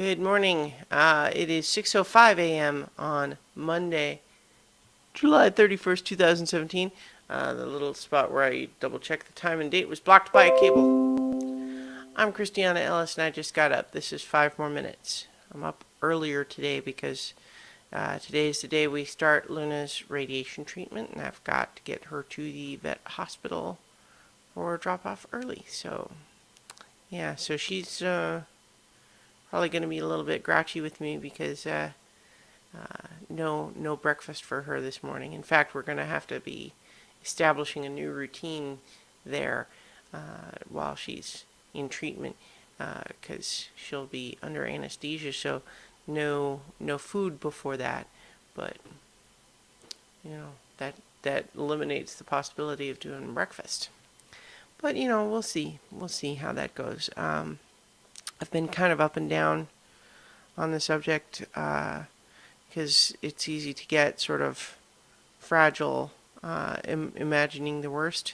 Good morning. It is 6:05 a.m. on Monday, July 31st, 2017. The little spot where I double check the time and date was blocked by a cable. I'm Christiana Ellis and I just got up. This is 5 more minutes. I'm up earlier today because today is the day we start Luna's radiation treatment, and I've got to get her to the vet hospital or drop off early. So, yeah, so she's probably going to be a little bit grouchy with me because no breakfast for her this morning. In fact, we're going to have to be establishing a new routine there while she's in treatment because she'll be under anesthesia. So no food before that, but that eliminates the possibility of doing breakfast. But we'll see how that goes. I've been kind of up and down on the subject because it's easy to get sort of fragile, imagining the worst.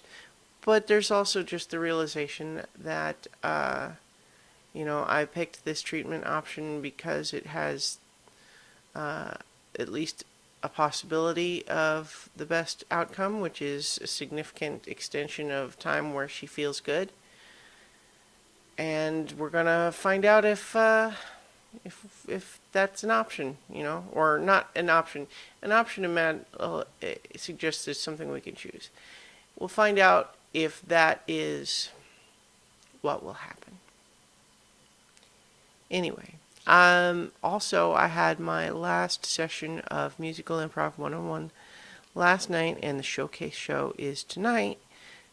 But there's also just the realization that, I picked this treatment option because it has at least a possibility of the best outcome, which is a significant extension of time where she feels good. And we're gonna find out if that's an option, or not an option. An option suggests it's something we can choose. We'll find out if that is what will happen. Anyway, also I had my last session of Musical Improv 101 last night, and the showcase show is tonight.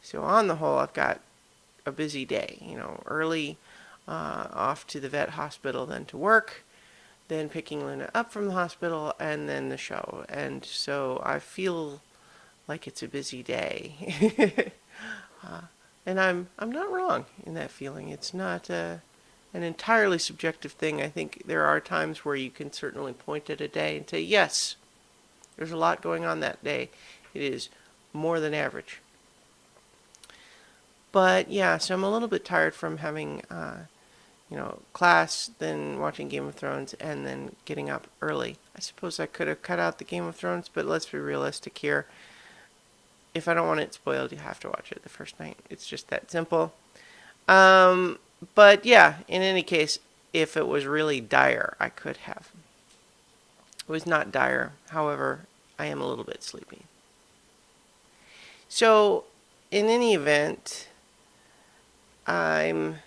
So on the whole, I've got a busy day, early off to the vet hospital, then to work, then picking Luna up from the hospital, and then the show. And so I feel like it's a busy day. And I'm not wrong in that feeling. It's not an entirely subjective thing. I think there are times where you can certainly point at a day and say, yes, there's a lot going on that day. It is more than average. But yeah, so I'm a little bit tired from having, class, then watching Game of Thrones, and then getting up early. I suppose I could have cut out the Game of Thrones, but let's be realistic here. If I don't want it spoiled, you have to watch it the first night. It's just that simple. But yeah, in any case, if it was really dire, I could have. It was not dire. However, I am a little bit sleepy. So, in any event, I'm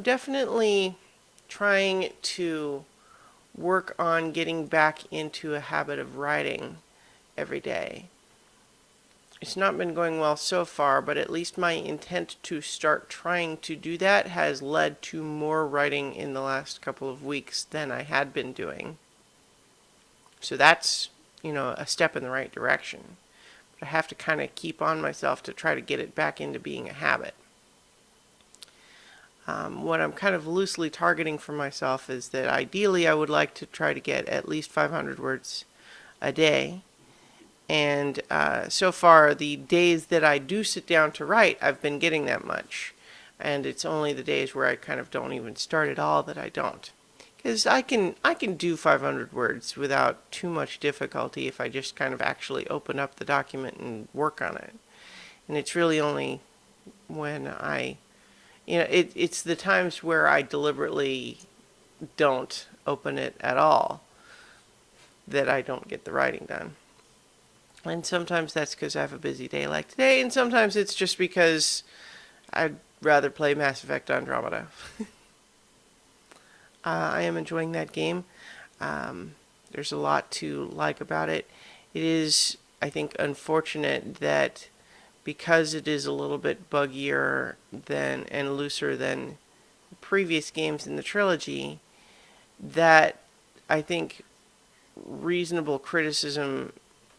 definitely trying to work on getting back into a habit of writing every day. It's not been going well so far, but at least my intent to start trying to do that has led to more writing in the last couple of weeks than I had been doing. So that's, a step in the right direction. But I have to kind of keep on myself to try to get it back into being a habit. What I'm kind of loosely targeting for myself is that ideally I would like to try to get at least 500 words a day. And so far, the days that I do sit down to write, I've been getting that much. And it's only the days where I kind of don't even start at all that I don't. Because I can do 500 words without too much difficulty if I just kind of actually open up the document and work on it. And it's really only when it's the times where I deliberately don't open it at all that I don't get the writing done. And sometimes that's because I have a busy day like today, and sometimes it's just because I'd rather play Mass Effect Andromeda. I am enjoying that game. There's a lot to like about it. It is, I think, unfortunate that because it is a little bit buggier and looser than previous games in the trilogy, that I think reasonable criticism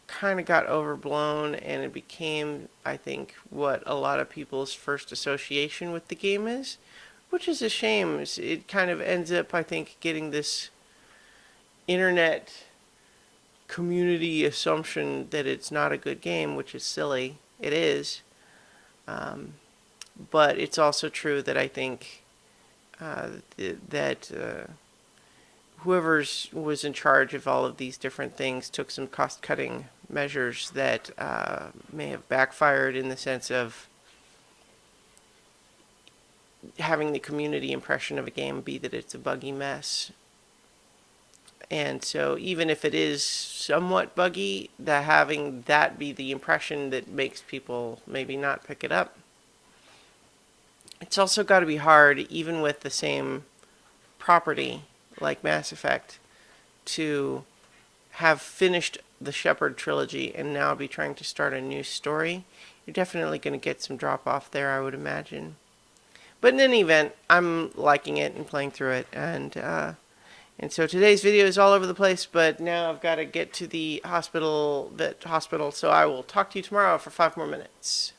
kind of got overblown, and it became, I think, what a lot of people's first association with the game is, which is a shame. It kind of ends up, I think, getting this internet community assumption that it's not a good game, which is silly. It is. But it's also true that I think that whoever was in charge of all of these different things took some cost-cutting measures that may have backfired in the sense of having the community impression of a game be that it's a buggy mess. And so even if it is somewhat buggy, having that be the impression that makes people maybe not pick it up. It's also got to be hard, even with the same property like Mass Effect, to have finished the Shepard trilogy and now be trying to start a new story. You're definitely going to get some drop off there, I would imagine. But in any event, I'm liking it and playing through it, and so today's video is all over the place, but now I've got to get to the hospital, so I will talk to you tomorrow for 5 more minutes.